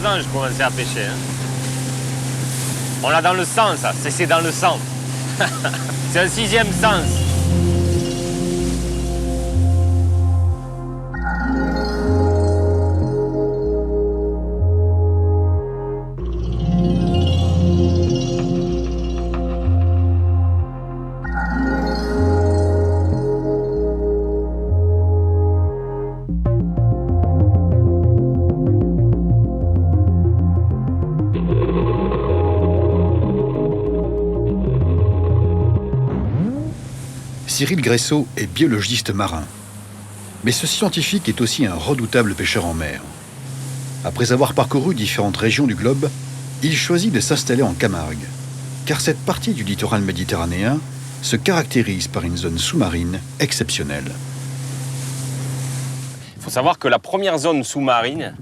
3 ans, je commençais à pêcher. Hein. On l'a dans le sang, ça. C'est dans le sang. C'est un 6e sens. Cyril Graisseau est biologiste marin. Mais ce scientifique est aussi un redoutable pêcheur en mer. Après avoir parcouru différentes régions du globe, il choisit de s'installer en Camargue, car cette partie du littoral méditerranéen se caractérise par une zone sous-marine exceptionnelle. Il faut savoir que la première zone sous-marine,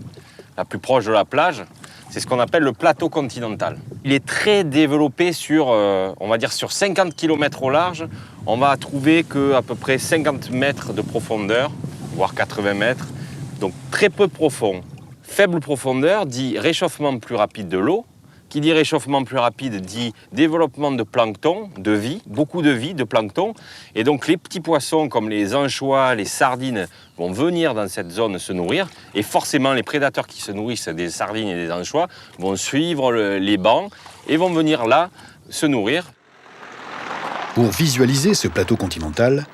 la plus proche de la plage, c'est ce qu'on appelle le plateau continental. Il est très développé sur, on va dire, sur 50 km au large. On va trouver qu'à peu près 50 mètres de profondeur, voire 80 mètres. Donc très peu profond. Faible profondeur dit réchauffement plus rapide de l'eau. Qui dit réchauffement plus rapide dit développement de plancton, de vie, beaucoup de vie, de plancton. Et donc les petits poissons comme les anchois, les sardines vont venir dans cette zone se nourrir. Et forcément les prédateurs qui se nourrissent des sardines et des anchois vont suivre les bancs et vont venir là se nourrir. Pour visualiser ce plateau continental,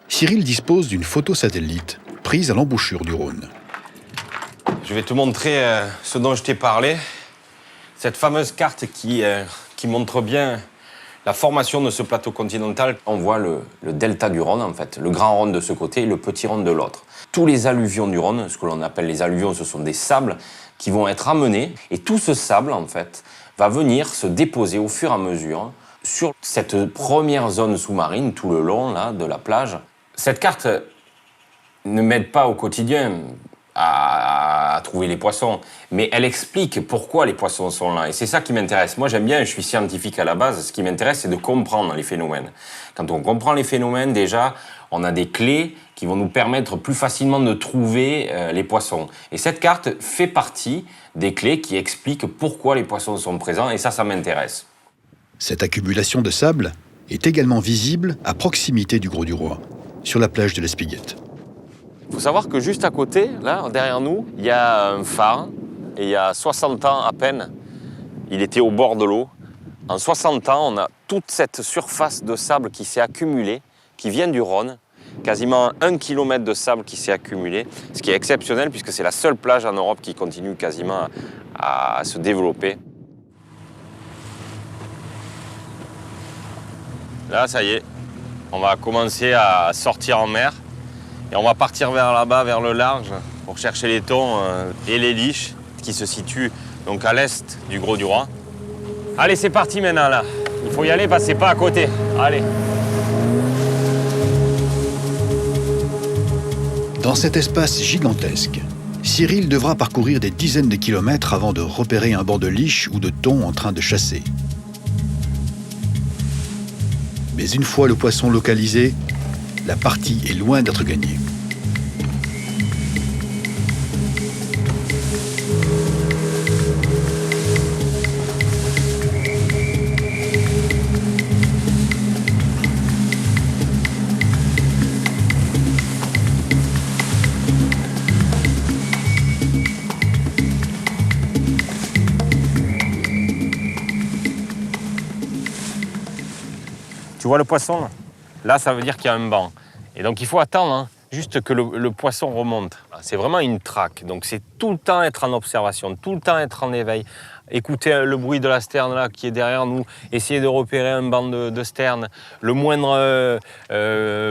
Cyril dispose d'une photo satellite prise à l'embouchure du Rhône. Je vais te montrer ce dont je t'ai parlé. Cette fameuse carte qui montre bien la formation de ce plateau continental. On voit le delta du Rhône, en fait, le grand Rhône de ce côté et le petit Rhône de l'autre. Tous les alluvions du Rhône, ce que l'on appelle les alluvions, ce sont des sables qui vont être amenés. Et tout ce sable, en fait, va venir se déposer au fur et à mesure sur cette première zone sous-marine, tout le long là, de la plage. Cette carte ne m'aide pas au quotidien à trouver les poissons, mais elle explique pourquoi les poissons sont là. Et c'est ça qui m'intéresse. Moi, j'aime bien, je suis scientifique à la base, ce qui m'intéresse, c'est de comprendre les phénomènes. Quand on comprend les phénomènes, déjà, on a des clés qui vont nous permettre plus facilement de trouver les poissons. Et cette carte fait partie des clés qui expliquent pourquoi les poissons sont présents, et ça m'intéresse. Cette accumulation de sable est également visible à proximité du Grau du Roi, sur la plage de l'Espiguette. Il faut savoir que juste à côté, là, derrière nous, il y a un phare. Et il y a 60 ans à peine, il était au bord de l'eau. En 60 ans, on a toute cette surface de sable qui s'est accumulée, qui vient du Rhône. Quasiment 1 km de sable qui s'est accumulé, ce qui est exceptionnel puisque c'est la seule plage en Europe qui continue quasiment à se développer. Là, ça y est, on va commencer à sortir en mer. Et on va partir vers là-bas, vers le large, pour chercher les thons et les liches qui se situent donc à l'est du Grau du Roi. Allez, c'est parti maintenant là. Il faut y aller parce que c'est pas à côté. Allez. Dans cet espace gigantesque, Cyril devra parcourir des dizaines de kilomètres avant de repérer un banc de liches ou de thons en train de chasser. Mais une fois le poisson localisé, la partie est loin d'être gagnée. Tu vois le poisson là? Là, ça veut dire qu'il y a un banc. Et donc, il faut attendre hein, juste que le poisson remonte. C'est vraiment une traque. Donc, c'est tout le temps être en observation, tout le temps être en éveil. Écouter le bruit de la sterne là, qui est derrière nous, essayer de repérer un banc de sterne, le moindre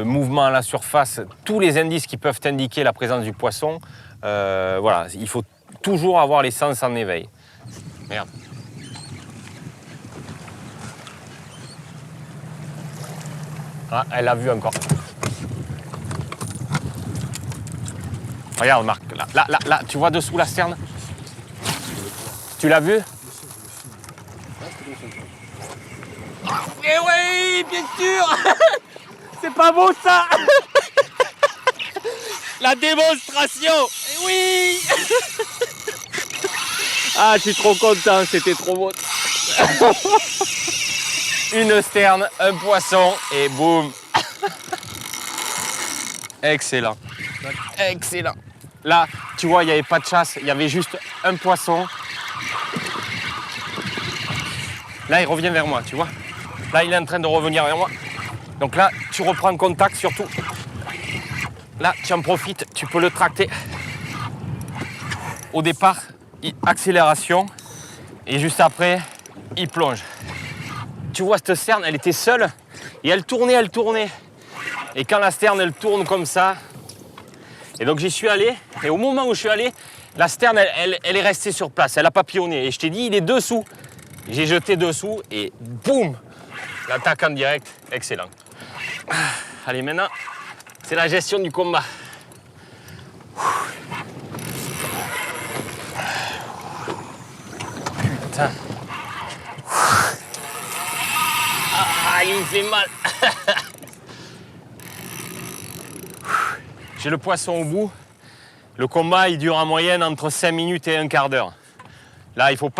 mouvement à la surface, tous les indices qui peuvent indiquer la présence du poisson. Voilà, il faut toujours avoir les sens en éveil. Merde. Ah, elle l'a vu encore. Regarde Marc, là, tu vois dessous la sterne? Tu l'as vu? Eh oui, bien sûr. C'est pas beau ça. La démonstration. Eh oui. Ah, je suis trop content, c'était trop beau. Une sterne, un poisson et boum. Excellent. Excellent. Là, tu vois, il n'y avait pas de chasse, il y avait juste un poisson. Là, il revient vers moi, tu vois. Là, il est en train de revenir vers moi. Donc là, tu reprends contact surtout. Là, tu en profites, tu peux le tracter. Au départ, accélération. Et juste après, il plonge. Tu vois, cette sterne, elle était seule. Et elle tournait, elle tournait. Et quand la sterne, elle tourne comme ça. Et donc, j'y suis allé. Et au moment où je suis allé, la sterne, elle est restée sur place. Elle a papillonné. Et je t'ai dit, il est dessous. J'ai jeté dessous et boum, l'attaque en direct, excellent. Allez, maintenant, c'est la gestion du combat. Putain. Ah, il me fait mal. J'ai le poisson au bout. Le combat, il dure en moyenne entre 5 minutes et un quart d'heure. Là, il faut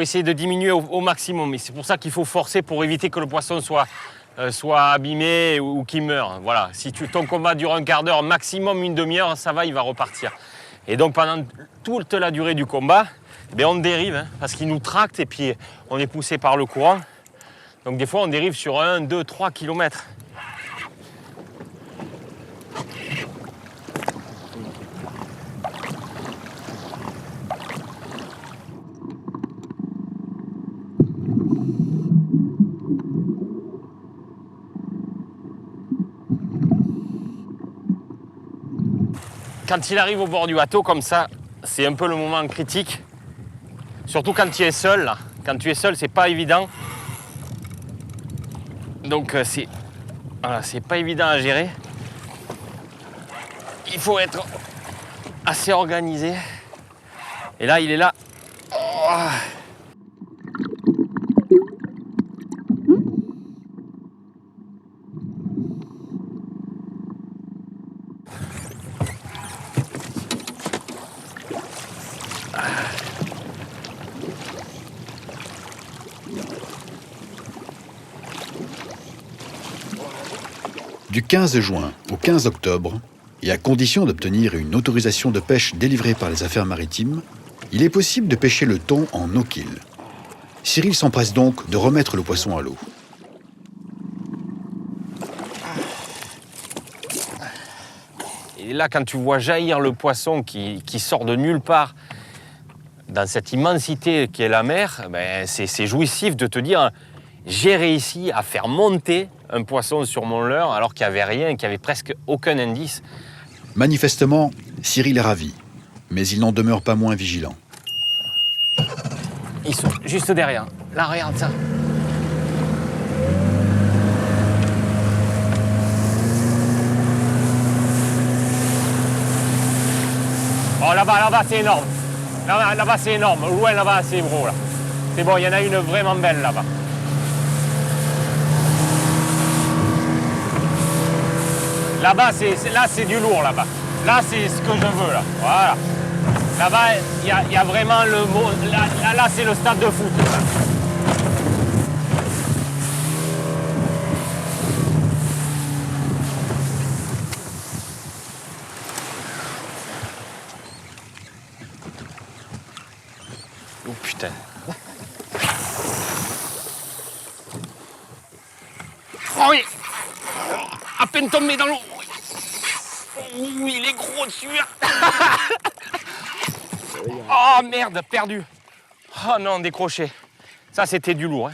essayer de diminuer au maximum. Et c'est pour ça qu'il faut forcer pour éviter que le poisson soit abîmé ou qu'il meure. Voilà. Si ton combat dure un quart d'heure, maximum une demi-heure, ça va, il va repartir. Et donc, pendant toute la durée du combat, on dérive, hein, parce qu'il nous tracte et puis on est poussé par le courant. Donc, des fois, on dérive sur 1, 2, 3 kilomètres. Quand il arrive au bord du bateau comme ça, c'est un peu le moment critique. Surtout quand tu es seul, là. Quand tu es seul, c'est pas évident. Donc c'est pas évident à gérer. Il faut être assez organisé. Et là, il est là. Oh. Du 15 juin au 15 octobre, et à condition d'obtenir une autorisation de pêche délivrée par les affaires maritimes, il est possible de pêcher le thon en no-kill. Cyril s'empresse donc de remettre le poisson à l'eau. Et là, quand tu vois jaillir le poisson qui sort de nulle part, dans cette immensité qu'est la mer, c'est jouissif de te dire j'ai réussi à faire monter un poisson sur mon leurre alors qu'il n'y avait rien, qu'il n'y avait presque aucun indice. Manifestement, Cyril est ravi, mais il n'en demeure pas moins vigilant. Ils sont juste derrière. Là, regarde ça. Oh, là-bas, c'est énorme. Là-bas, c'est énorme. Loin, là-bas, c'est gros, là. C'est bon, il y en a une vraiment belle, là-bas. Là-bas, c'est du lourd, là-bas. Là, c'est ce que je veux, là. Voilà. Là-bas, il y a vraiment le mot... Là, c'est le stade de foot, là. Oh, putain. Oh oui. À peine tombé dans l'eau. Oui, il est gros dessus. Oh merde, perdu. Oh non, décroché. Ça, c'était du lourd. Hein.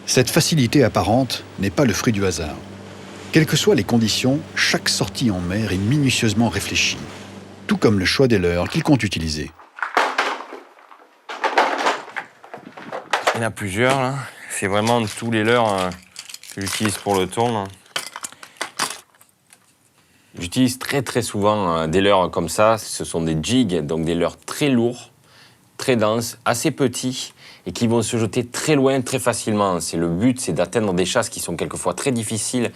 Cette facilité apparente n'est pas le fruit du hasard. Quelles que soient les conditions, chaque sortie en mer est minutieusement réfléchie, tout comme le choix des leurres qu'ils comptent utiliser. Il y en a plusieurs, là. C'est vraiment tous les leurres que j'utilise pour le thon. Là. J'utilise très souvent des leurres comme ça. Ce sont des jigs, donc des leurres très lourds, très denses, assez petits et qui vont se jeter très loin, très facilement. Le but, c'est d'atteindre des chasses qui sont quelquefois très difficiles,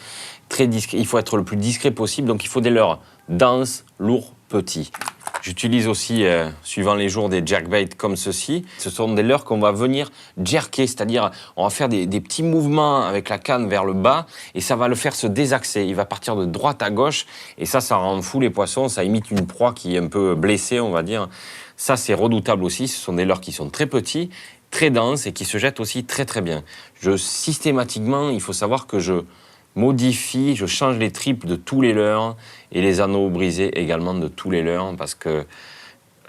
très discrets. Il faut être le plus discret possible, donc il faut des leurres denses, lourds, petits. J'utilise aussi, suivant les jours, des jerkbaits comme ceci. Ce sont des leurres qu'on va venir jerker, c'est-à-dire on va faire des petits mouvements avec la canne vers le bas et ça va le faire se désaxer. Il va partir de droite à gauche et ça rend fou les poissons. Ça imite une proie qui est un peu blessée, on va dire. Ça, c'est redoutable aussi. Ce sont des leurres qui sont très petits, très denses et qui se jettent aussi très très bien. Systématiquement, il faut savoir que je modifie, je change les tripes de tous les leurres et les anneaux brisés également de tous les leurres parce que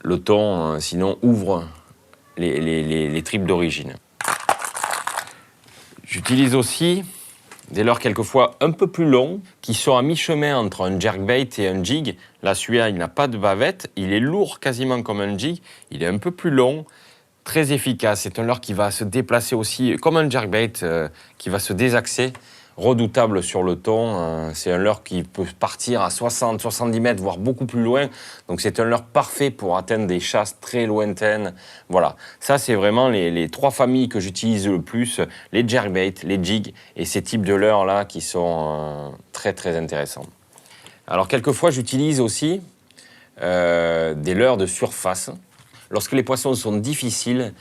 le thon, sinon, ouvre les tripes d'origine. J'utilise aussi des leurres quelquefois un peu plus longs qui sont à mi-chemin entre un jerkbait et un jig. Là, celui-là, il n'a pas de bavette, il est lourd quasiment comme un jig, il est un peu plus long, très efficace. C'est un leurre qui va se déplacer aussi comme un jerkbait, qui va se désaxer. Redoutable sur le thon, c'est un leurre qui peut partir à 60, 70 mètres, voire beaucoup plus loin. Donc c'est un leurre parfait pour atteindre des chasses très lointaines. Voilà, ça c'est vraiment les 3 familles que j'utilise le plus, les jerkbaits, les jigs et ces types de leurres-là qui sont très très intéressants. Alors quelquefois j'utilise aussi des leurres de surface. Lorsque les poissons sont difficiles,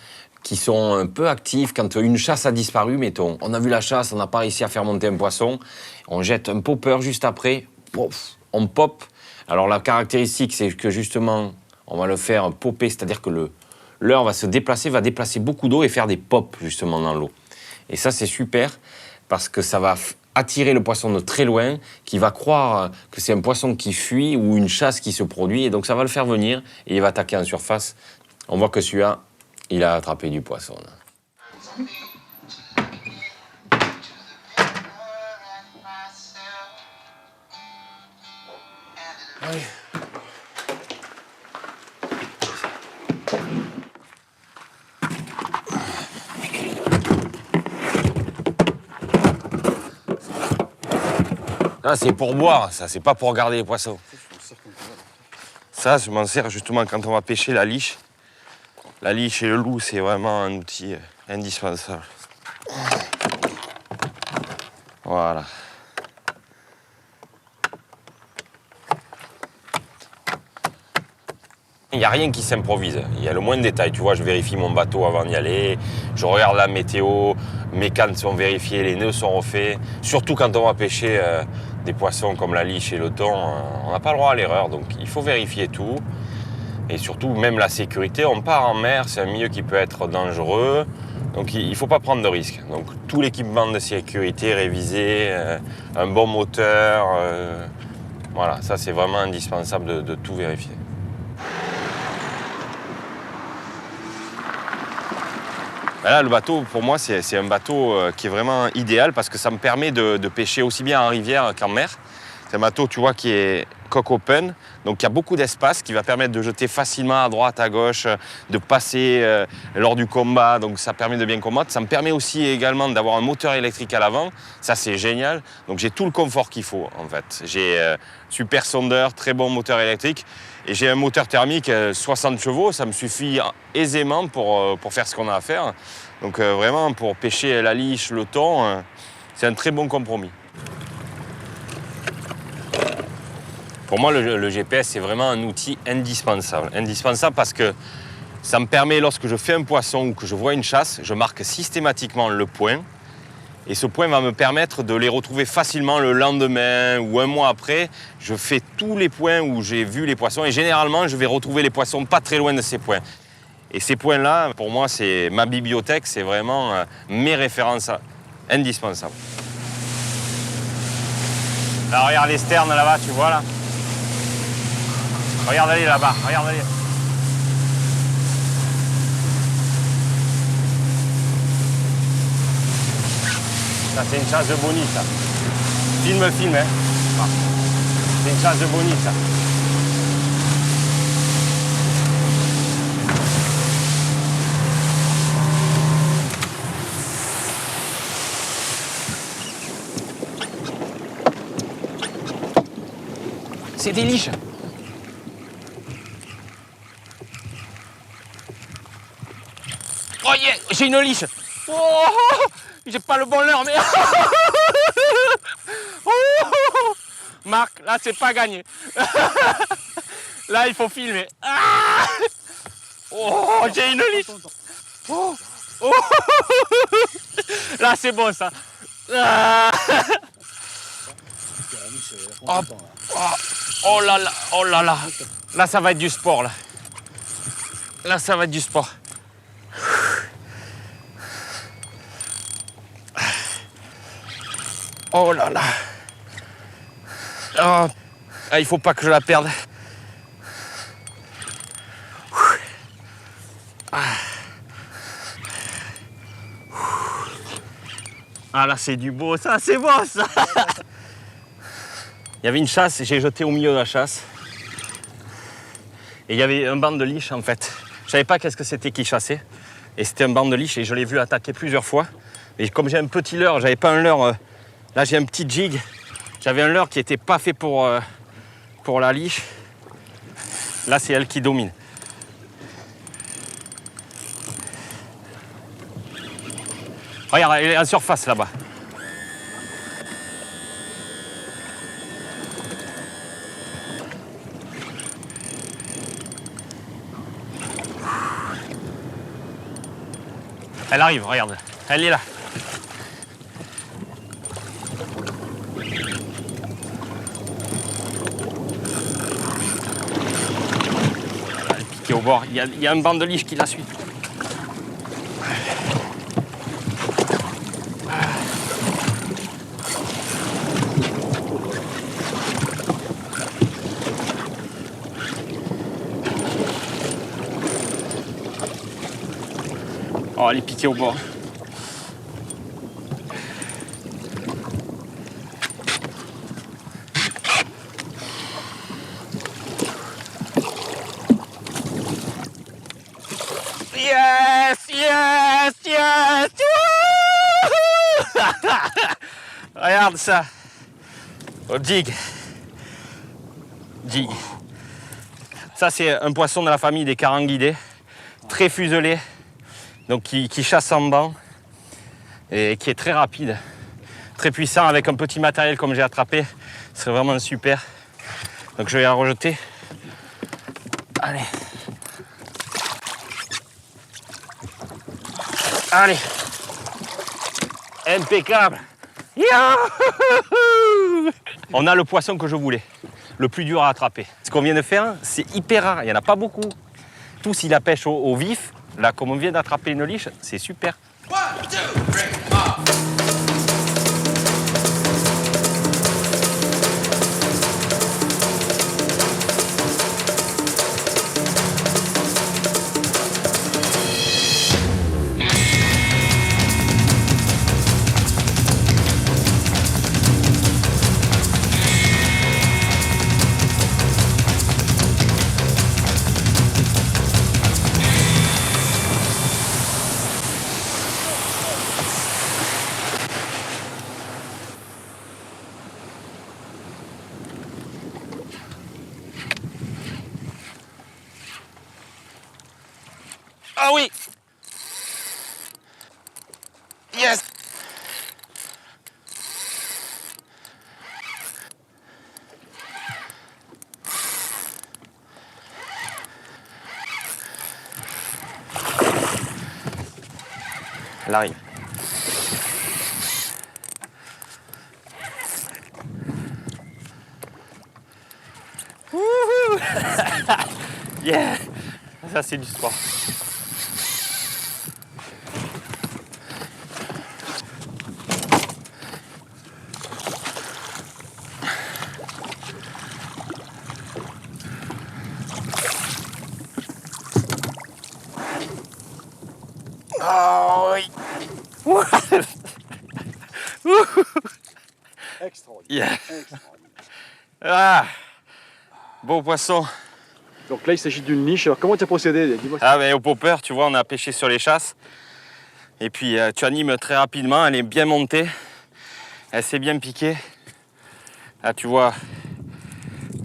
qui sont un peu actifs, quand une chasse a disparu, mettons, on a vu la chasse, on n'a pas réussi à faire monter un poisson, on jette un popper juste après, pouf, on pop. Alors la caractéristique, c'est que justement, on va le faire popper, c'est-à-dire que le leurre va se déplacer, va déplacer beaucoup d'eau et faire des pops justement dans l'eau. Et ça, c'est super, parce que ça va attirer le poisson de très loin, qui va croire que c'est un poisson qui fuit ou une chasse qui se produit, et donc ça va le faire venir, et il va attaquer en surface. On voit que celui-là, il a attrapé du poisson. Allez. Ah, c'est pour boire, ça, c'est pas pour regarder les poissons. Ça, je m'en sers justement quand on va pêcher la liche. La liche et le loup, c'est vraiment un outil indispensable. Voilà. Il n'y a rien qui s'improvise. Il y a le moins de détails. Tu vois, je vérifie mon bateau avant d'y aller. Je regarde la météo. Mes cannes sont vérifiées, les nœuds sont refaits. Surtout quand on va pêcher des poissons comme la liche et le thon, on n'a pas le droit à l'erreur. Donc il faut vérifier tout. Et surtout, même la sécurité, on part en mer, c'est un milieu qui peut être dangereux. Donc il ne faut pas prendre de risques. Donc tout l'équipement de sécurité révisé, un bon moteur, voilà, ça c'est vraiment indispensable de tout vérifier. Là, le bateau, pour moi, c'est un bateau qui est vraiment idéal parce que ça me permet de pêcher aussi bien en rivière qu'en mer. C'est un bateau, tu vois, qui est coque open, donc il y a beaucoup d'espace qui va permettre de jeter facilement à droite, à gauche, de passer lors du combat, donc ça permet de bien combattre. Ça me permet aussi également d'avoir un moteur électrique à l'avant, ça c'est génial. Donc j'ai tout le confort qu'il faut en fait. J'ai super sondeur, très bon moteur électrique et j'ai un moteur thermique 60 chevaux, ça me suffit aisément pour faire ce qu'on a à faire. Donc vraiment pour pêcher la liche, le thon, c'est un très bon compromis. Pour moi, le GPS, c'est vraiment un outil indispensable. Indispensable parce que ça me permet, lorsque je fais un poisson ou que je vois une chasse, je marque systématiquement le point. Et ce point va me permettre de les retrouver facilement le lendemain ou un mois après. Je fais tous les points où j'ai vu les poissons et généralement, je vais retrouver les poissons pas très loin de ces points. Et ces points-là, pour moi, c'est ma bibliothèque, c'est vraiment mes références indispensables. Là, regarde les sternes là-bas, tu vois là. Regarde-les là-bas, regarde-les. Ça, c'est une chasse de bonite, ça. Filme, hein. C'est une chasse de bonite, ça. C'est des liches. Oh yeah, j'ai une liche. Oh, j'ai pas le bon leurre, mais... Oh, Marc, là, c'est pas gagné. Là, il faut filmer. Ah oh, j'ai une liche. Oh. Oh. Là, c'est bon, ça. Ah oh. Oh là là, oh là là. Là, ça va être du sport, là. Là, ça va être du sport. Oh là là. Oh. Ah, il faut pas que je la perde. Ah là, c'est du beau, ça, c'est beau, ça. Il y avait une chasse, j'ai jeté au milieu de la chasse. Et il y avait un banc de liches, en fait. Je savais pas qu'est-ce que c'était qui chassait. Et c'était un banc de liches et je l'ai vu attaquer plusieurs fois. Et comme j'ai un petit leurre, j'avais pas un leurre. Là, j'ai un petit jig. J'avais un leurre qui était pas fait pour la liche. Là, c'est elle qui domine. Regarde, elle est en surface là-bas. Elle arrive, regarde. Elle est là. Elle est piquée au bord. Il y a un banc de liche qui la suit. Oh, elle est piquée au bord. Yes, yes, yes. Regarde ça. Au jig. Jig. Ça, c'est un poisson de la famille des caranguidés, très fuselé. Donc qui chasse en banc et qui est très rapide, très puissant avec un petit matériel comme j'ai attrapé. Ce serait vraiment super. Donc je vais la rejeter. Allez. Allez. Impeccable. Yahoo! On a le poisson que je voulais, le plus dur à attraper. Ce qu'on vient de faire, c'est hyper rare, il n'y en a pas beaucoup. Tous, ils la pêchent au vif. Là, comme on vient d'attraper une liche, c'est super. 1, 2, 3, off. Ah oui! Yes! Elle arrive. Wouhou! Yeah! Ça, c'est du sport. Oh oui! Extraordinaire. Yeah. Extraordinaire. Ah! Beau poisson. Donc là, il s'agit d'une niche. Alors, comment tu as procédé? Dis-moi. Ah ben au popper, tu vois, on a pêché sur les chasses. Et puis tu animes très rapidement, elle est bien montée. Elle s'est bien piquée. Là tu vois,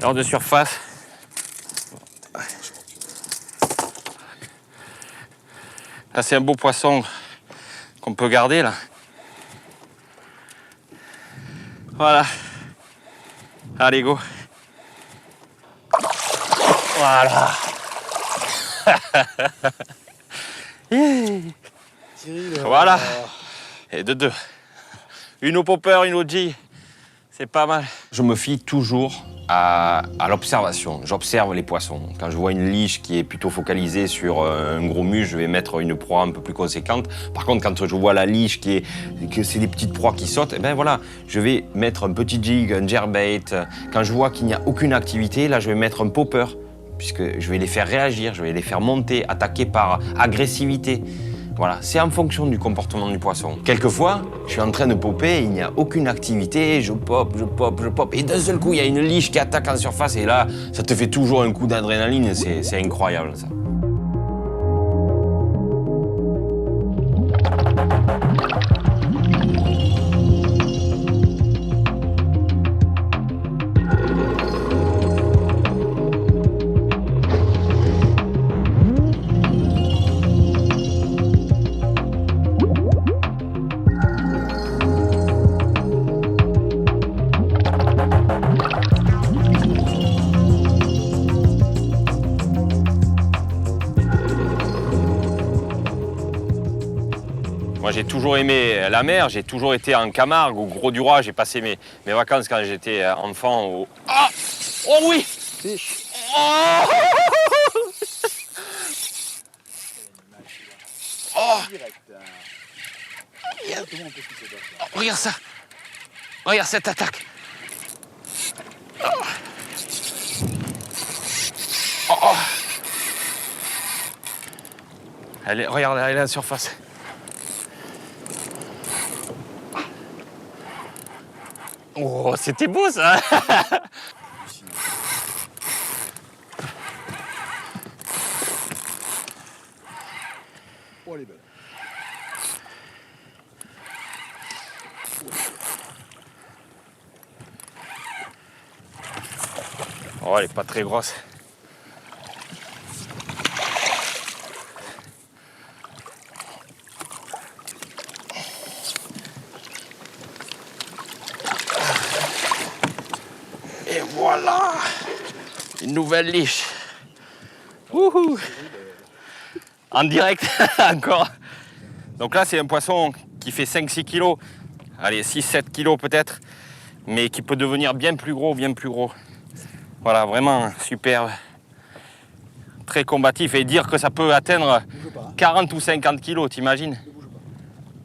hors de surface. Là c'est un beau poisson qu'on peut garder là. Voilà. Allez, go. Voilà. Voilà. Et de deux. Une au popper, une au G. C'est pas mal. Je me fie toujours à l'observation. J'observe les poissons. Quand je vois une liche qui est plutôt focalisée sur un gros muscle, je vais mettre une proie un peu plus conséquente. Par contre, quand je vois la liche que c'est des petites proies qui sautent, eh ben voilà, je vais mettre un petit jig, un jerkbait. Quand je vois qu'il n'y a aucune activité, là, je vais mettre un popper, puisque je vais les faire réagir, je vais les faire monter, attaquer par agressivité. Voilà, c'est en fonction du comportement du poisson. Quelquefois, je suis en train de popper, il n'y a aucune activité, je pop, et d'un seul coup, il y a une liche qui attaque en surface, et là, ça te fait toujours un coup d'adrénaline, c'est incroyable, ça. Moi, j'ai toujours aimé la mer, j'ai toujours été en Camargue, au Gros du Roi. J'ai passé mes vacances quand j'étais enfant au... Ah! Oh oui! Oh! Oh! Regarde ça! Regarde cette attaque! Oh! Oh! Regarde, elle est à la surface. Oh, c'était beau ça! Oh, elle est belle. Oh, elle est pas très grosse. Et voilà! Une nouvelle liche. Wouhou! En direct, encore. Donc là, c'est un poisson qui fait 5-6 kilos. Allez, 6-7 kilos peut-être. Mais qui peut devenir bien plus gros, bien plus gros. Voilà, vraiment super. Très combatif. Et dire que ça peut atteindre 40 ou 50 kilos, t'imagines?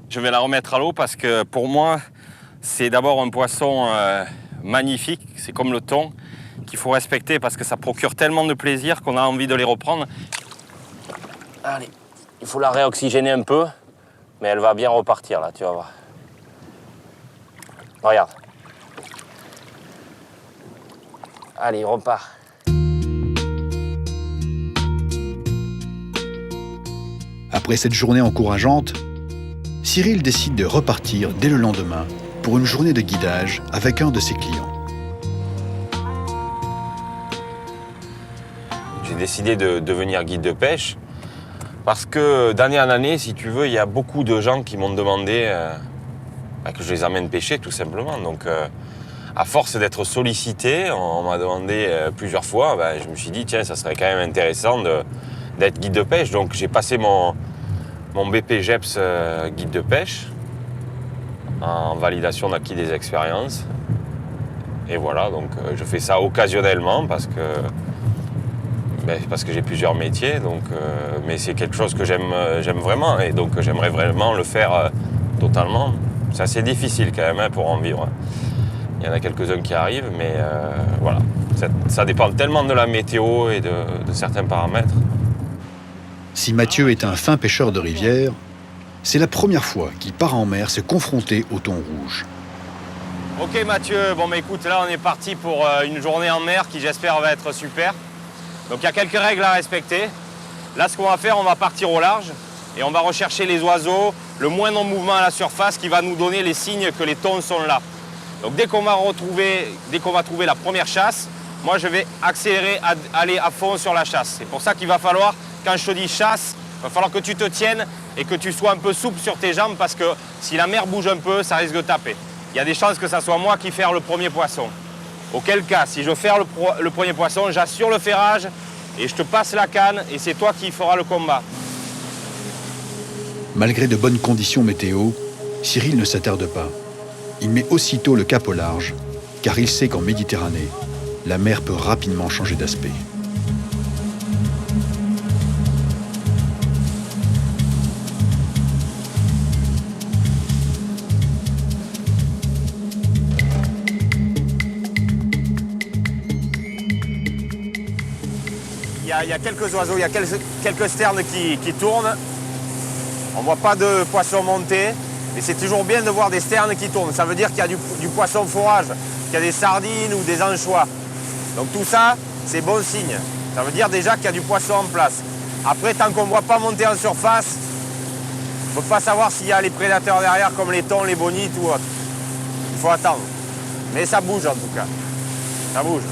Je vais la remettre à l'eau parce que pour moi, c'est d'abord un poisson magnifique. C'est comme le thon qu'il faut respecter parce que ça procure tellement de plaisir qu'on a envie de les reprendre. Allez, il faut la réoxygéner un peu, mais elle va bien repartir là, tu vas voir. Regarde. Allez, il repart. Après cette journée encourageante, Cyril décide de repartir dès le lendemain pour une journée de guidage avec un de ses clients. J'ai décidé de devenir guide de pêche parce que d'année en année, si tu veux, il y a beaucoup de gens qui m'ont demandé que je les amène pêcher tout simplement. Donc, à force d'être sollicité, on m'a demandé plusieurs fois, je me suis dit, tiens, ça serait quand même intéressant d'être guide de pêche. Donc, j'ai passé mon BPGEPS guide de pêche en validation d'acquis des expériences. Et voilà, donc je fais ça occasionnellement parce que j'ai plusieurs métiers, donc, mais c'est quelque chose que j'aime vraiment et donc j'aimerais vraiment le faire totalement. C'est assez difficile quand même pour en vivre. Il y en a quelques-uns qui arrivent, mais voilà. Ça dépend tellement de la météo et de certains paramètres. Si Mathieu est un fin pêcheur de rivière, c'est la première fois qu'il part en mer se confronter au thon rouge. Ok Mathieu, bon écoute, là on est parti pour une journée en mer qui j'espère va être super. Donc il y a quelques règles à respecter. Là ce qu'on va faire, on va partir au large et on va rechercher les oiseaux, le moindre mouvement à la surface qui va nous donner les signes que les thons sont là. Donc dès qu'on va trouver la première chasse, moi je vais accélérer, aller à fond sur la chasse. C'est pour ça qu'il va falloir, quand je te dis chasse, il va falloir que tu te tiennes et que tu sois un peu souple sur tes jambes parce que si la mer bouge un peu, ça risque de taper. Il y a des chances que ça soit moi qui ferre le premier poisson. Auquel cas, si je ferre le premier poisson, j'assure le ferrage et je te passe la canne et c'est toi qui feras le combat. Malgré de bonnes conditions météo, Cyril ne s'attarde pas. Il met aussitôt le cap au large, car il sait qu'en Méditerranée, la mer peut rapidement changer d'aspect. Il y a quelques oiseaux, il y a quelques sternes qui tournent. On ne voit pas de poissons monter, mais c'est toujours bien de voir des sternes qui tournent. Ça veut dire qu'il y a du poisson fourrage, qu'il y a des sardines ou des anchois. Donc tout ça, c'est bon signe. Ça veut dire déjà qu'il y a du poisson en place. Après, tant qu'on ne voit pas monter en surface, on ne peut pas savoir s'il y a les prédateurs derrière, comme les thons, les bonites ou autres. Il faut attendre. Mais ça bouge en tout cas. Ça bouge.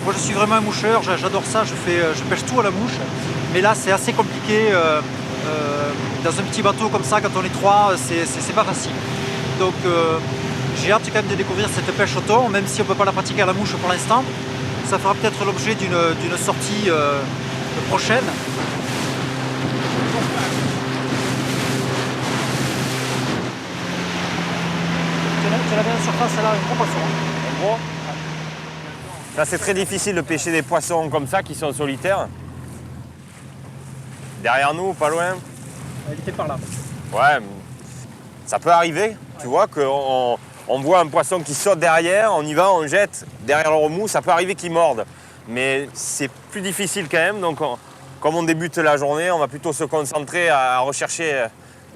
Moi je suis vraiment un moucheur, j'adore ça, je pêche tout à la mouche. Mais là c'est assez compliqué. Dans un petit bateau comme ça, quand on est trois, c'est pas facile. Donc j'ai hâte quand même de découvrir cette pêche au thon, même si on ne peut pas la pratiquer à la mouche pour l'instant. Ça fera peut-être l'objet d'une sortie prochaine. Tu l'as bien en surface là, un gros poisson. En gros, là c'est très difficile de pêcher des poissons comme ça qui sont solitaires. Derrière nous, pas loin. Il était par là. Ouais, ça peut arriver, tu vois, qu'on voit un poisson qui saute derrière, on y va, on jette derrière le remous, ça peut arriver qu'il morde. Mais c'est plus difficile quand même, donc comme on débute la journée, on va plutôt se concentrer à rechercher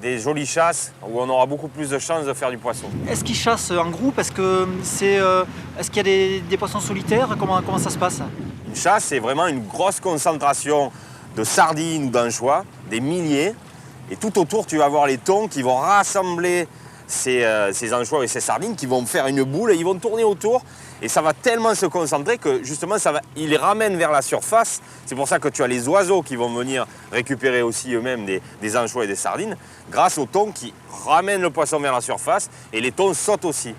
des jolies chasses où on aura beaucoup plus de chances de faire du poisson. Est-ce qu'ils chassent en groupe? Est-ce qu'il y a des poissons solitaires? Comment ça se passe? Une chasse, c'est vraiment une grosse concentration de sardines ou d'anchois, des milliers. Et tout autour, tu vas voir les thons qui vont rassembler ces anchois et ces sardines, qui vont faire une boule et ils vont tourner autour. Et ça va tellement se concentrer que justement, ils les ramènent vers la surface. C'est pour ça que tu as les oiseaux qui vont venir récupérer aussi eux-mêmes des anchois et des sardines, grâce aux thons qui ramènent le poisson vers la surface et les thons sautent aussi.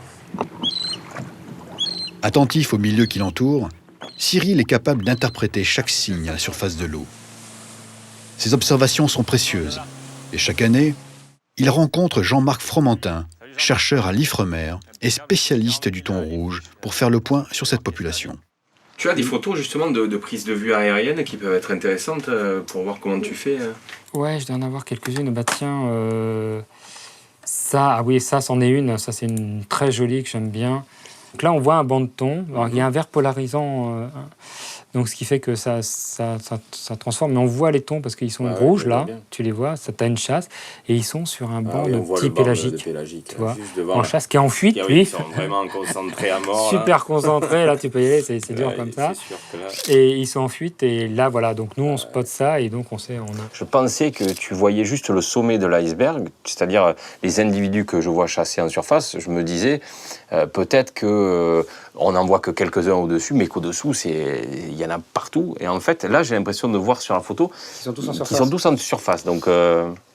Attentif au milieu qui l'entoure, Cyril est capable d'interpréter chaque signe à la surface de l'eau. Ses observations sont précieuses et chaque année, il rencontre Jean-Marc Fromentin, chercheur à l'Ifremer et spécialiste du thon rouge, pour faire le point sur cette population. Tu as des photos justement de prises de vue aériennes qui peuvent être intéressantes pour voir comment tu fais. Ouais, je dois en avoir quelques-unes. Bah tiens, ça, ah oui, ça c'en est une. Ça, c'est une très jolie que j'aime bien. Donc là, on voit un banc de thon. Alors, il y a un vert polarisant, donc ce qui fait que ça transforme. Mais on voit les thons parce qu'ils sont rouges, là. Tu les vois, ça t'a une chasse. Et ils sont sur un banc de petits pélagiques. Tu vois, en chasse qui est en fuite. Oui, ils sont vraiment concentrés à mort. Super concentrés, là, tu peux y aller, c'est dur comme ça. Sûr que là... Et ils sont en fuite. Et là, voilà, donc nous, on spot ça. Et donc, on sait... Je pensais que tu voyais juste le sommet de l'iceberg, c'est-à-dire les individus que je vois chasser en surface. Je me disais, peut-être que... on n'en voit que quelques-uns au-dessus, mais qu'au-dessous, il y en a partout. Et en fait, là, j'ai l'impression de voir sur la photo Ils sont tous en surface. qu'ils sont tous en surface. Donc,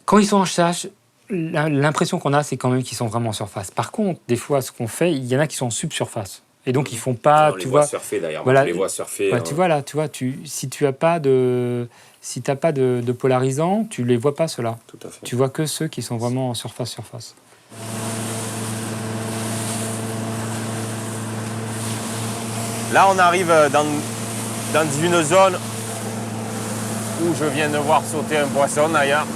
Quand ils sont en chasse, l'impression qu'on a, c'est quand même qu'ils sont vraiment en surface. Par contre, des fois, ce qu'on fait, il y en a qui sont en subsurface. Et donc, ils font pas, on tu les vois... voit surfer d'ailleurs, voilà, on les voit surfer. Ouais, tu vois là, tu vois, si tu n'as pas de... Si t'as pas de polarisant, tu les vois pas, ceux-là. Tout à fait. Tu vois que ceux qui sont vraiment en surface. là, on arrive dans une zone où je viens de voir sauter un poisson d'ailleurs.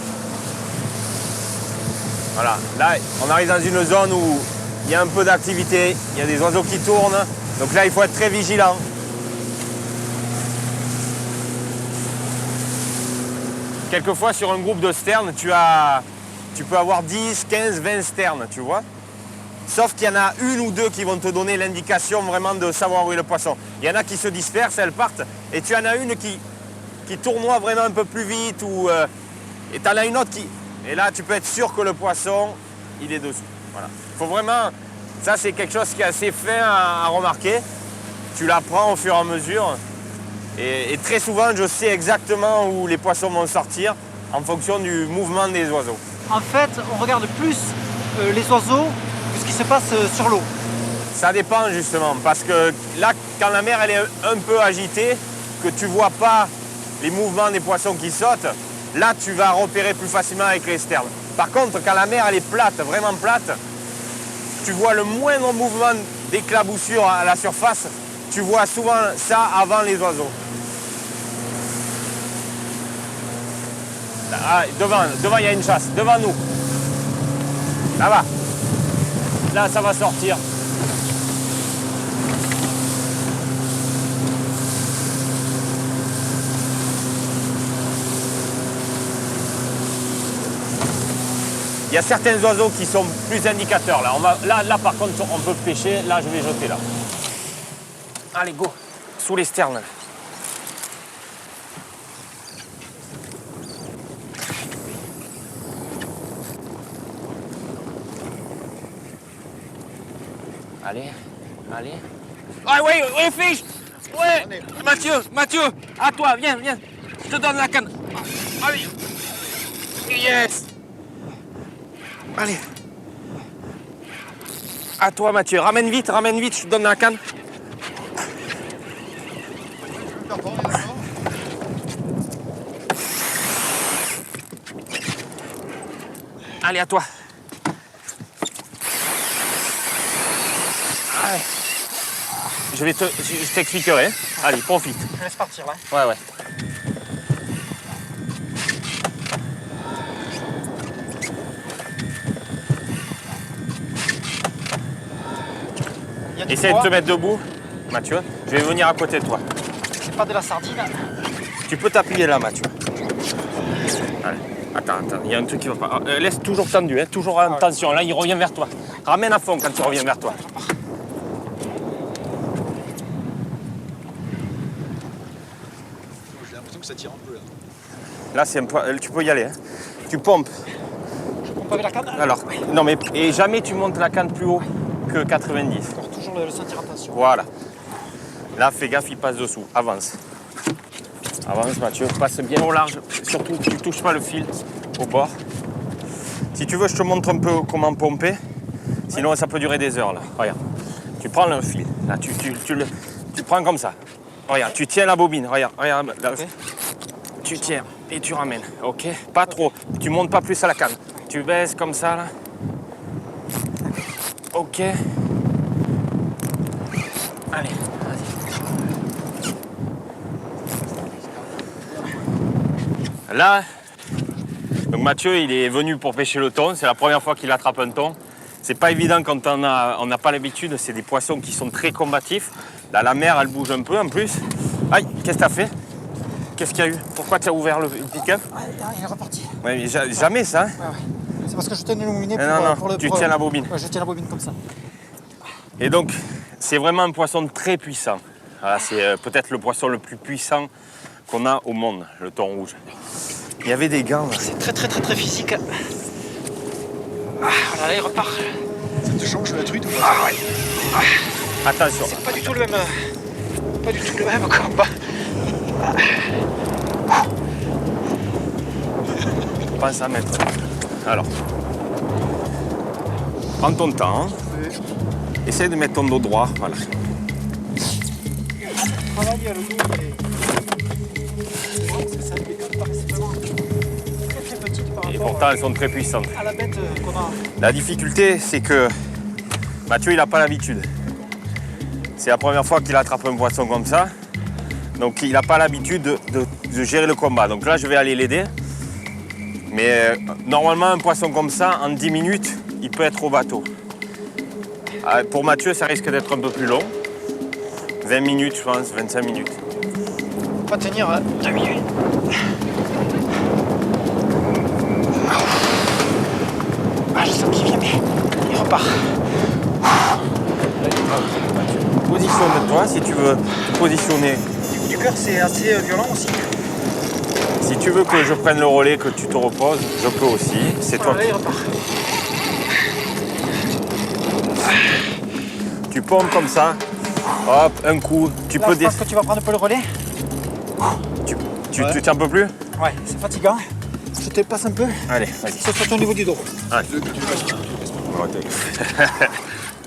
Voilà, là, on arrive dans une zone où il y a un peu d'activité, il y a des oiseaux qui tournent. Donc là, il faut être très vigilant. Quelquefois, sur un groupe de sternes, tu peux avoir 10, 15, 20 sternes, tu vois. Sauf qu'il y en a une ou deux qui vont te donner l'indication vraiment de savoir où est le poisson. Il y en a qui se dispersent, elles partent, et tu en as une qui tournoie vraiment un peu plus vite, et tu en as une autre qui... Et là, tu peux être sûr que le poisson, il est dessous. Voilà. Faut vraiment... Ça, c'est quelque chose qui est assez fin à remarquer. Tu l'apprends au fur et à mesure. Et très souvent, je sais exactement où les poissons vont sortir en fonction du mouvement des oiseaux. En fait, on regarde plus les oiseaux que ce qui se passe sur l'eau. Ça dépend justement, parce que là, quand la mer elle est un peu agitée, que tu vois pas les mouvements des poissons qui sautent, là tu vas repérer plus facilement avec les sternes. Par contre, quand la mer elle est plate, vraiment plate, tu vois le moindre mouvement d'éclaboussure à la surface, tu vois souvent ça avant les oiseaux. Ah, devant il y a une chasse, devant nous. Là-bas. Là, ça va sortir. Il y a certains oiseaux qui sont plus indicateurs. Là, par contre, on peut pêcher. Là, je vais jeter là. Allez, go. Sous les sternes. Allez, allez. Ah oui, oui, fiche. Ouais, Mathieu, à toi, viens. Je te donne la canne. Allez. Yes. Allez. À toi, Mathieu. Ramène vite, je te donne la canne. Allez, à toi. Allez. Je t'expliquerai. Allez, profite. Je laisse partir là. Ouais. Essaye de te mettre debout, Mathieu. Je vais venir à côté de toi. C'est pas de la sardine. Tu peux t'appuyer là, Mathieu. Allez. Attends, il y a un truc qui va pas. Laisse toujours tendu, hein, toujours en tension. Là, il revient vers toi. Ramène à fond quand il revient vers toi. J'ai l'impression que ça tire un peu là. Là, c'est un peu. Tu peux y aller. Hein. Tu pompes. Je pompe avec la canne. Alors, non, mais et jamais tu montes la canne plus haut que 90. Pour toujours le sentir en tension. Voilà. Là, fais gaffe, il passe dessous. Avance. Avance, Mathieu. Passe bien au large. Surtout, tu ne touches pas le fil au bord. Si tu veux, je te montre un peu comment pomper. Sinon, ça peut durer des heures, là. Regarde. Tu prends le fil. Là, tu prends comme ça. Regarde, tu tiens la bobine. Regarde. Là. Okay. Tu tiens et tu ramènes. OK? Pas trop. Tu montes pas plus à la canne. Tu baisses comme ça, là. OK. Allez, vas-y. Là, donc Mathieu, il est venu pour pêcher le thon. C'est la première fois qu'il attrape un thon. C'est pas évident quand on n'a pas l'habitude. C'est des poissons qui sont très combatifs. Là, la mer, elle bouge un peu en plus. Aïe, qu'est-ce que t'as fait? Qu'est-ce qu'il y a eu? Pourquoi tu as ouvert le pick-up? Il est reparti. Ouais, mais jamais ça. Hein. Ouais. C'est parce que je tenais le moulinet pour le... Tu tiens la bobine. Ouais, je tiens la bobine comme ça. Et donc, c'est vraiment un poisson très puissant. Voilà, c'est peut-être le poisson le plus puissant qu'on a au monde, le thon rouge. Il y avait des gants. C'est très physique. Ah, là, il repart. Ça te change la truite ou pas? Ah ouais. Attention. C'est pas du tout le même. Pas du tout le même combat. Pense à mettre. Alors. Prends ton temps. Essaye de mettre ton dos droit. Voilà. Travailler à le dos, c'est ça, les cannes paraissent vraiment très petites par Et rapport pourtant, elles sont très puissantes. à la bête qu'on a. La difficulté, c'est que Mathieu, il n'a pas l'habitude. C'est la première fois qu'il attrape un poisson comme ça. Donc, il n'a pas l'habitude de gérer le combat. Donc là, je vais aller l'aider. Mais normalement, un poisson comme ça, en 10 minutes, il peut être au bateau. Pour Mathieu, ça risque d'être un peu plus long. 20 minutes, je pense, 25 minutes. On va tenir 2 minutes. Ah, je sens qu'il vient, mais il repart. Positionne-toi si tu veux te positionner. Du cœur, c'est assez violent aussi. Si tu veux que je prenne le relais, que tu te reposes, je peux aussi. C'est toi. Là, il repart. Tu pompes comme ça. Hop, un coup. Tu Là, peux je pense que tu vas prendre un peu le relais. Tu tiens un peu plus? Ouais, c'est fatigant. Je te passe un peu. Allez, vas-y. C'est sur ton niveau du dos. Allez.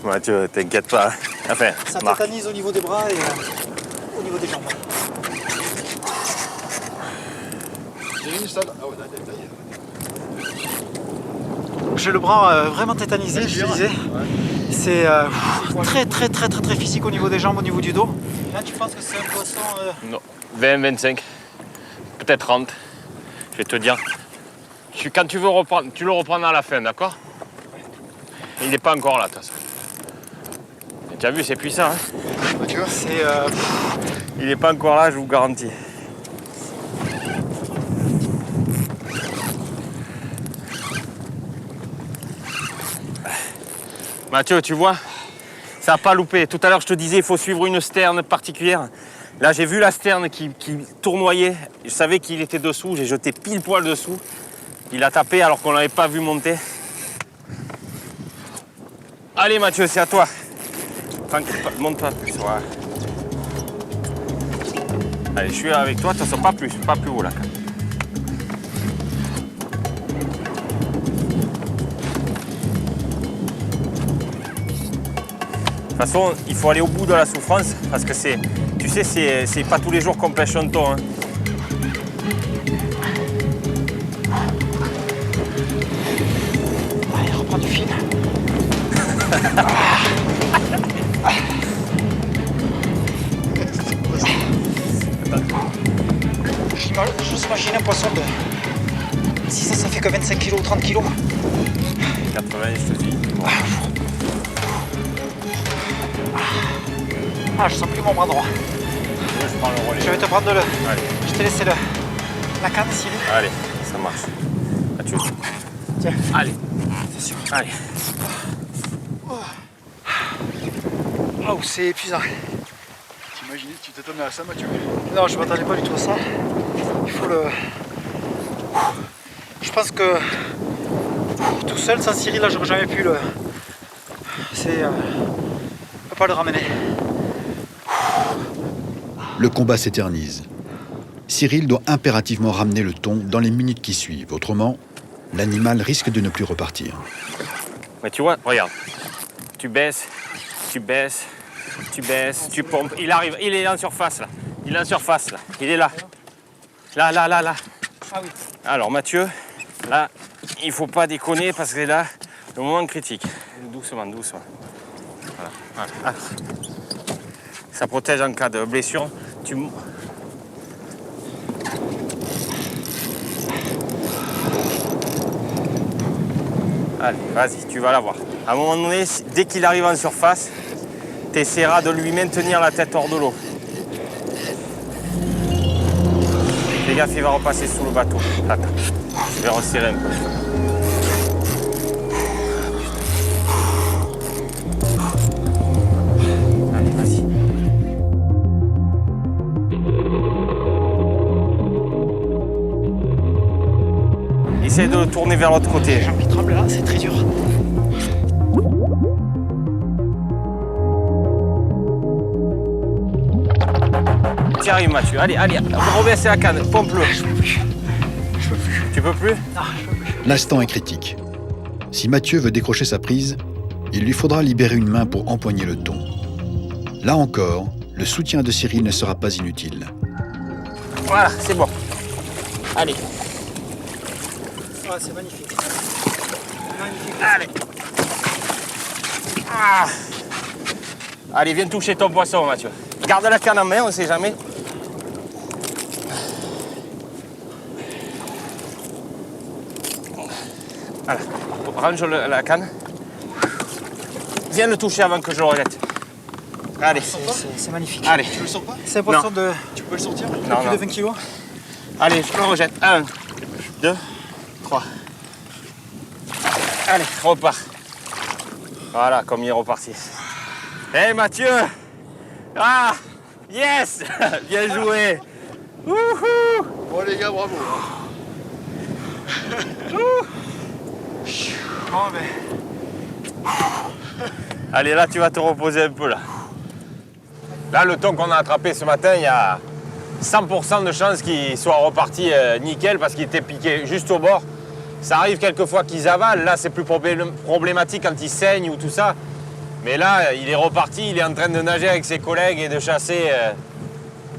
Mathieu, t'inquiète pas. Enfin, Ça Marc. tétanise au niveau des bras et au niveau des jambes. J'ai le bras vraiment tétanisé, je te disais. C'est très physique au niveau des jambes, au niveau du dos. Là, tu penses que c'est un poisson... Non. 20, 25, peut-être 30. Je vais te dire. Quand tu veux reprendre, tu le reprends à la fin, d'accord? Il n'est pas encore là, de toute façon. Tu as vu, c'est puissant. Hein, tu vois, c'est... il n'est pas encore là, je vous garantis. Mathieu, tu vois, ça n'a pas loupé. Tout à l'heure, je te disais, il faut suivre une sterne particulière. Là, j'ai vu la sterne qui tournoyait. Je savais qu'il était dessous. J'ai jeté pile poil dessous. Il a tapé alors qu'on ne l'avait pas vu monter. Allez, Mathieu, c'est à toi. Tranquille, monte pas plus. Voilà. Allez, je suis avec toi. De toute façon, pas plus haut là. De toute façon, il faut aller au bout de la souffrance parce que tu sais, c'est pas tous les jours qu'on pêche un thon. Hein. Allez, reprends du fil. Je s'imagine un poisson de... Si ça fait que 25 kg ou 30 kg. 80, je te dis. Ah, je sens plus mon bras droit. Je prends le relais. Je vais te prendre le... Allez. Je te laisse la canne ici. Allez, ça marche. Mathieu. Tiens. Allez. C'est sûr. Allez. Oh, c'est épuisant. T'imagines, tu t'attendais à ça, Mathieu? Non, je m'attendais pas du tout à ça. Il faut le... Je pense que tout seul, sans Cyril, là, j'aurais jamais pu le... C'est... On peut pas le ramener. Le combat s'éternise. Cyril doit impérativement ramener le thon dans les minutes qui suivent. Autrement, l'animal risque de ne plus repartir. Mais tu vois, regarde. Tu baisses, tu pompes. Il arrive, il est en surface là. Il est en surface là. Il est là. Là. Ah oui. Alors Mathieu, là, il faut pas déconner parce que là, le moment critique. Doucement. Voilà. Ah. Ça protège en cas de blessure. Allez, vas-y, tu vas l'avoir. À un moment donné, dès qu'il arrive en surface, tu essaieras de lui maintenir la tête hors de l'eau. Fais gaffe, il va repasser sous le bateau. Attends, je vais resserrer un peu. Allez, vas-y. Essaye de le tourner vers l'autre côté. J'ai envie de trembler là, c'est très dur. Tu arrives, Mathieu. Allez, rebaissez la canne, pompe-le. Je peux plus. Tu peux plus? Non, je peux plus. L'instant est critique. Si Mathieu veut décrocher sa prise, il lui faudra libérer une main pour empoigner le thon. Là encore, le soutien de Cyril ne sera pas inutile. Voilà, c'est bon. Allez. Ah, c'est magnifique. Magnifique. Allez. Ah. Allez, viens toucher ton poisson, Mathieu. Garde la canne en main, on ne sait jamais. Voilà. Range la canne. Viens le toucher avant que je le rejette. Allez. C'est magnifique. Allez. Tu le sens pas? C'est un poisson de Tu peux le sortir? plus Non. de 20 kg. Allez, je le rejette. 1, 2, 3. Allez, repars. Voilà, comme il est reparti. Hé, Mathieu! Ah! Yes! Bien joué! Wouhou! Bon les gars, bravo. Bon, ben... Allez, là, tu vas te reposer un peu, là. Là, le thon qu'on a attrapé ce matin, il y a 100% de chances qu'il soit reparti nickel parce qu'il était piqué juste au bord. Ça arrive quelquefois qu'ils avalent. Là, c'est plus problématique quand ils saignent ou tout ça. Mais là, il est reparti, il est en train de nager avec ses collègues et de chasser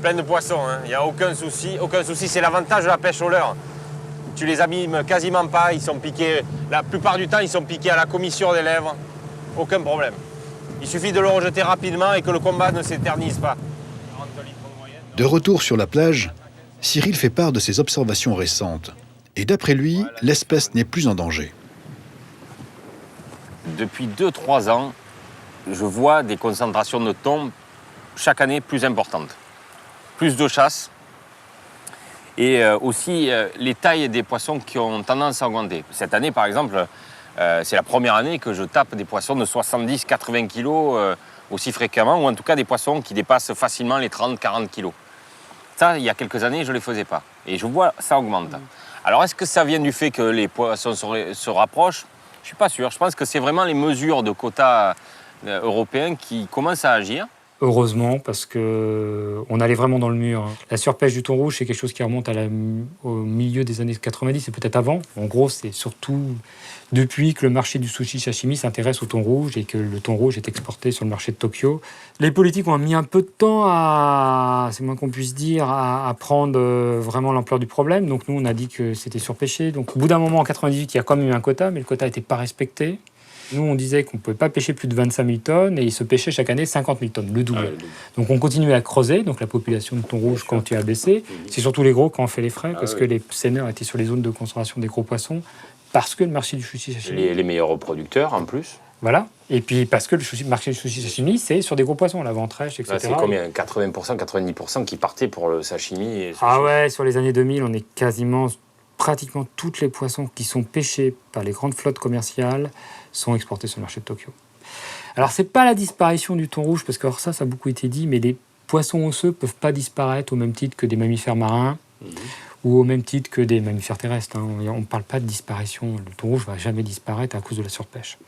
plein de poissons. Hein. Il n'y a aucun souci. C'est l'avantage de la pêche au leurre. Tu les abîmes quasiment pas, ils sont piqués, la plupart du temps, ils sont piqués à la commissure des lèvres. Aucun problème. Il suffit de le rejeter rapidement et que le combat ne s'éternise pas. De retour sur la plage, Cyril fait part de ses observations récentes. Et d'après lui, l'espèce n'est plus en danger. Depuis 2-3 ans, je vois des concentrations de thon chaque année plus importantes. Plus de chasse et aussi les tailles des poissons qui ont tendance à augmenter. Cette année, par exemple, c'est la première année que je tape des poissons de 70-80 kilos aussi fréquemment, ou en tout cas des poissons qui dépassent facilement les 30-40 kilos. Ça, il y a quelques années, je ne les faisais pas. Et je vois, ça augmente. Alors, est-ce que ça vient du fait que les poissons se rapprochent? Je ne suis pas sûr. Je pense que c'est vraiment les mesures de quotas européens qui commencent à agir. Heureusement, parce qu'on allait vraiment dans le mur. La surpêche du thon rouge, c'est quelque chose qui remonte au milieu des années 90, et peut-être avant. En gros, c'est surtout depuis que le marché du sushi sashimi s'intéresse au thon rouge et que le thon rouge est exporté sur le marché de Tokyo. Les politiques ont mis un peu de temps c'est moins qu'on puisse dire, à prendre vraiment l'ampleur du problème. Donc nous, on a dit que c'était surpêché. Donc au bout d'un moment, en 98, il y a quand même eu un quota, mais le quota n'était pas respecté. Nous, on disait qu'on ne pouvait pas pêcher plus de 25 000 tonnes et il se pêchait chaque année 50 000 tonnes, le double. Donc on continuait à creuser, donc la population de thon rouge continue à baisser. C'est surtout les gros qui ont fait les frais, parce que les seineurs étaient sur les zones de concentration des gros poissons, parce que le marché du sushi sashimi... Les meilleurs reproducteurs, en plus. Voilà. Et puis parce que le marché du sushi sashimi, c'est sur des gros poissons, la ventrèche, etc. Là, c'est combien? 80%, 90% qui partaient pour le sashimi et le sushi. Ah ouais, sur les années 2000, on est pratiquement tous les poissons qui sont pêchés par les grandes flottes commerciales sont exportés sur le marché de Tokyo. Alors, c'est pas la disparition du thon rouge, parce que alors ça a beaucoup été dit, mais les poissons osseux peuvent pas disparaître au même titre que des mammifères marins ou au même titre que des mammifères terrestres. On ne parle pas de disparition. Le thon rouge va jamais disparaître à cause de la surpêche.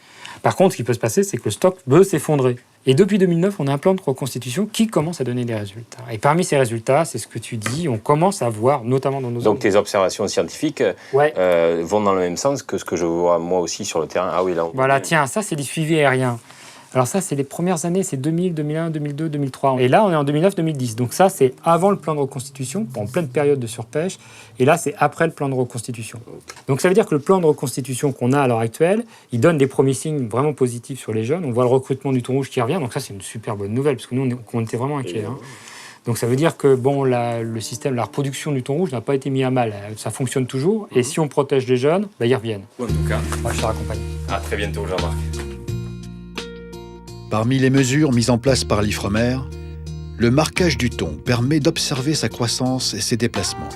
Par contre, ce qui peut se passer, c'est que le stock peut s'effondrer. Et depuis 2009, on a un plan de reconstitution qui commence à donner des résultats. Et parmi ces résultats, c'est ce que tu dis, on commence à voir, notamment dans nos zones. Donc tes observations scientifiques vont dans le même sens que ce que je vois moi aussi sur le terrain. Ah oui, là. Voilà, tiens, ça c'est du suivi aérien. Alors ça, c'est les premières années, c'est 2000, 2001, 2002, 2003. Et là, on est en 2009-2010. Donc ça, c'est avant le plan de reconstitution, en pleine période de surpêche. Et là, c'est après le plan de reconstitution. Donc ça veut dire que le plan de reconstitution qu'on a à l'heure actuelle, il donne des premiers signes vraiment positifs sur les jeunes. On voit le recrutement du thon rouge qui revient. Donc ça, c'est une super bonne nouvelle, parce que nous, on était vraiment inquiets. Donc ça veut dire que le système, la reproduction du thon rouge n'a pas été mis à mal. Ça fonctionne toujours. Et si on protège les jeunes, ils reviennent. En tout cas, Moi, je te raccompagne. à très bientôt, Jean-Marc. Parmi les mesures mises en place par l'Ifremer, le marquage du thon permet d'observer sa croissance et ses déplacements.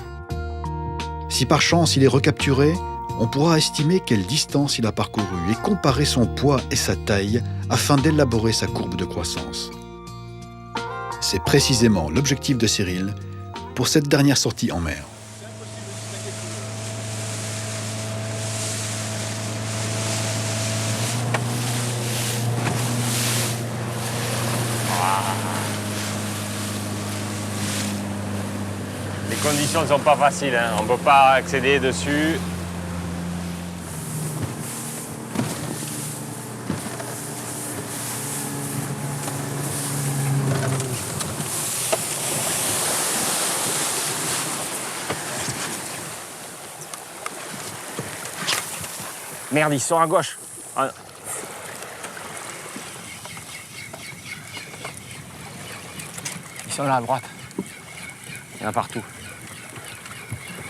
Si par chance il est recapturé, on pourra estimer quelle distance il a parcouru et comparer son poids et sa taille afin d'élaborer sa courbe de croissance. C'est précisément l'objectif de Cyril pour cette dernière sortie en mer. Les conditions ne sont pas faciles, on ne peut pas accéder dessus. Merde, ils sont à gauche. Ah. Ils sont là à droite. Il y en a partout.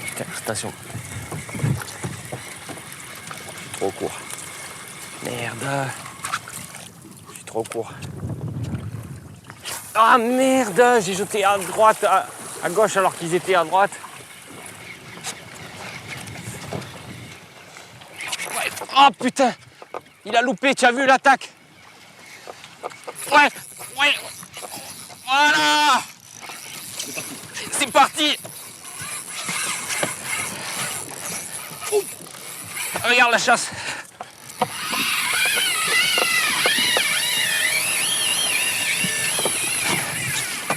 Putain, attention. Je suis trop court. Merde. Je suis trop court. Ah merde, j'ai jeté à droite, à gauche alors qu'ils étaient à droite. Oh putain, il a loupé, tu as vu l'attaque? Ouais, voilà. C'est parti. Ouh. Regarde la chasse.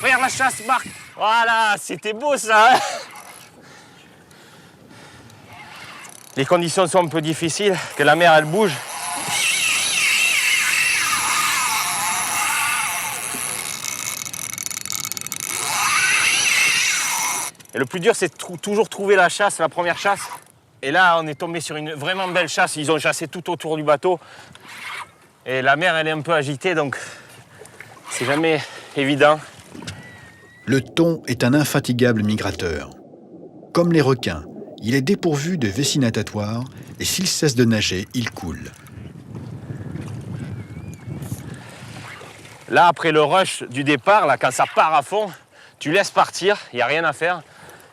Regarde la chasse, Marc. Voilà, c'était beau ça. Hein. Les conditions sont un peu difficiles, que la mer elle bouge. Et le plus dur, c'est toujours trouver la chasse, la première chasse. Et là, on est tombé sur une vraiment belle chasse. Ils ont chassé tout autour du bateau. Et la mer, elle est un peu agitée, donc c'est jamais évident. Le thon est un infatigable migrateur. Comme les requins, il est dépourvu de vessie natatoire et s'il cesse de nager, il coule. Là, après le rush du départ, là, quand ça part à fond, tu laisses partir, il n'y a rien à faire.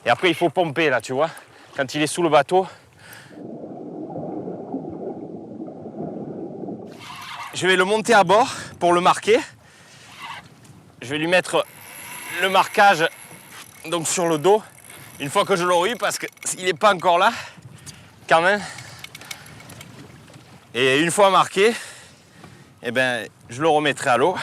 Et après, il faut pomper, là, tu vois. Quand il est sous le bateau. Je vais le monter à bord pour le marquer. Je vais lui mettre le marquage donc, sur le dos, une fois que je l'aurai eu, parce qu'il n'est pas encore là, quand même. Et une fois marqué, eh ben, je le remettrai à l'eau.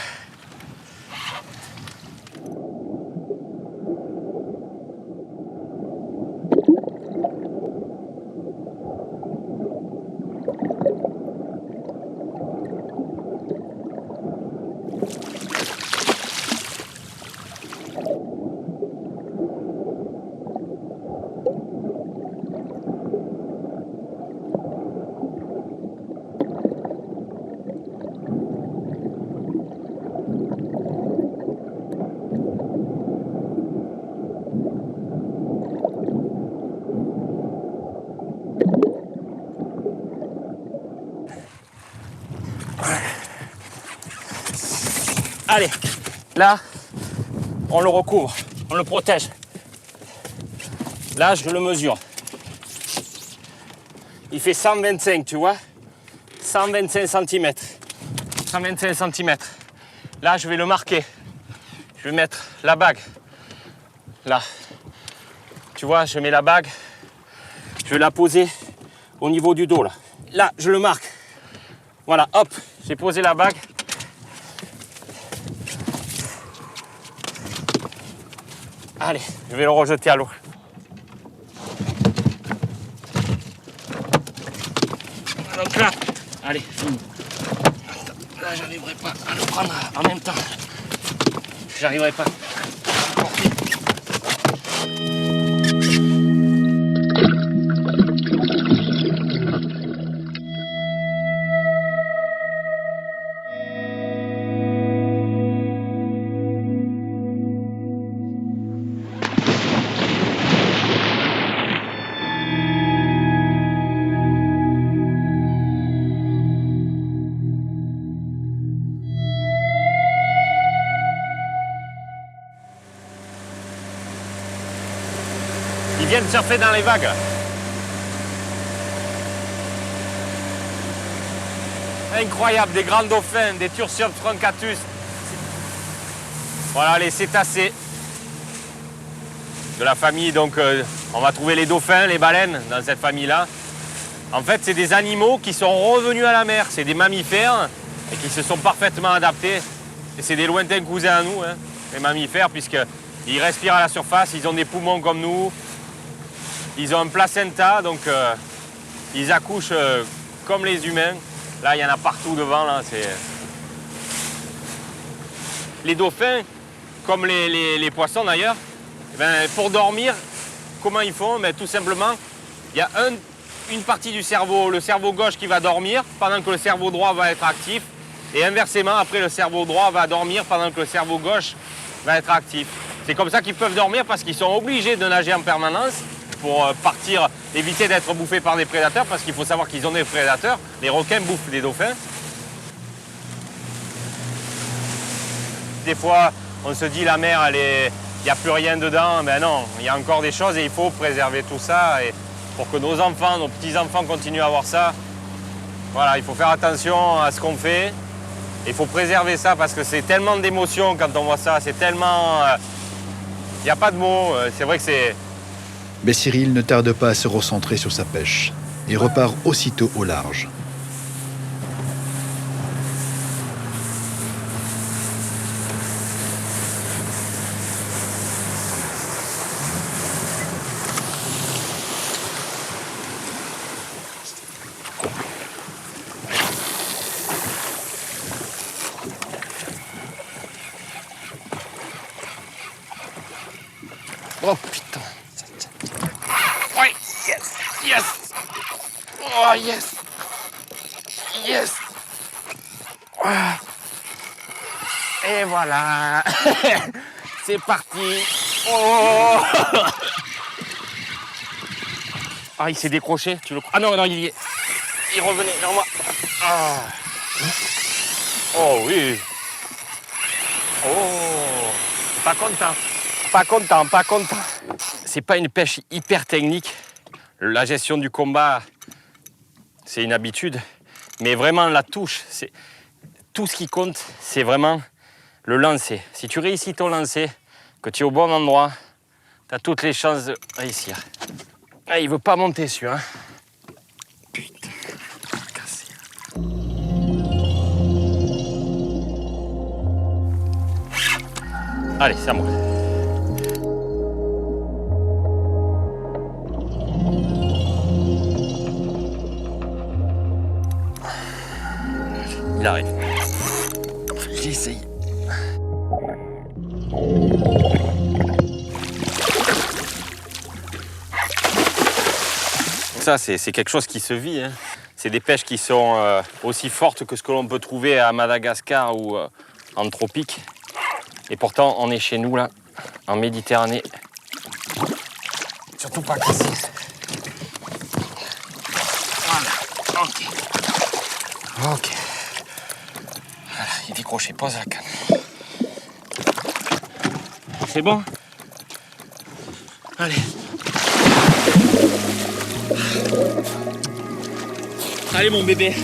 Allez, là, on le recouvre, on le protège. Là, je le mesure. Il fait 125, tu vois, 125 cm. 125 cm. Là, je vais le marquer. Je vais mettre la bague. Là. Tu vois, je mets la bague. Je vais la poser au niveau du dos, là. Là, je le marque. Voilà, hop, j'ai posé la bague. Allez, je vais le rejeter à l'eau. Donc là, allez, fini. Là, j'arriverai pas à le prendre en même temps. J'arriverai pas. Ils viennent surfer dans les vagues. Incroyable, des grands dauphins, des Tursiops truncatus. Voilà les cétacés de la famille. Donc on va trouver les dauphins, les baleines dans cette famille-là. En fait, c'est des animaux qui sont revenus à la mer. C'est des mammifères et qui se sont parfaitement adaptés. Et c'est des lointains cousins à nous, hein, les mammifères, puisqu'ils respirent à la surface, ils ont des poumons comme nous. Ils ont un placenta, donc ils accouchent comme les humains. Là, il y en a partout devant. Là, les dauphins, comme les poissons d'ailleurs, pour dormir, comment ils font? Tout simplement, il y a une partie du cerveau, le cerveau gauche qui va dormir pendant que le cerveau droit va être actif. Et inversement, après, le cerveau droit va dormir pendant que le cerveau gauche va être actif. C'est comme ça qu'ils peuvent dormir parce qu'ils sont obligés de nager en permanence pour partir, éviter d'être bouffés par des prédateurs, parce qu'il faut savoir qu'ils ont des prédateurs. Les requins bouffent des dauphins. Des fois, on se dit la mer, il n'y a plus rien dedans. Mais non, il y a encore des choses et il faut préserver tout ça. Et pour que nos enfants, nos petits-enfants continuent à voir ça, voilà, il faut faire attention à ce qu'on fait. Il faut préserver ça parce que c'est tellement d'émotions quand on voit ça. C'est tellement... Il n'y a pas de mots. C'est vrai que c'est... Mais Cyril ne tarde pas à se recentrer sur sa pêche et repart aussitôt au large. Oh putain. Oui, yes, yes. Oh yes. Yes. Et voilà. C'est parti. Oh. Ah, il s'est décroché, tu le crois? Ah non, non, il revenait vers moi. Ah. Oh oui. Oh. Pas content. Pas content, pas content. C'est pas une pêche hyper technique. La gestion du combat, c'est une habitude. Mais vraiment, la touche, c'est tout ce qui compte, c'est vraiment le lancer. Si tu réussis ton lancer, que tu es au bon endroit, tu as toutes les chances de réussir. Ah, il veut pas monter celui-là. Putain, cassé. Allez, c'est à moi. Il arrive. J'ai essayé. Ça, c'est quelque chose qui se vit. Hein. C'est des pêches qui sont aussi fortes que ce que l'on peut trouver à Madagascar ou en tropique. Et pourtant, on est chez nous, là, en Méditerranée. Surtout pas cassé. Voilà, ok. Ok. Voilà, il est décroché, pose la canne. C'est bon? Allez. Allez mon bébé.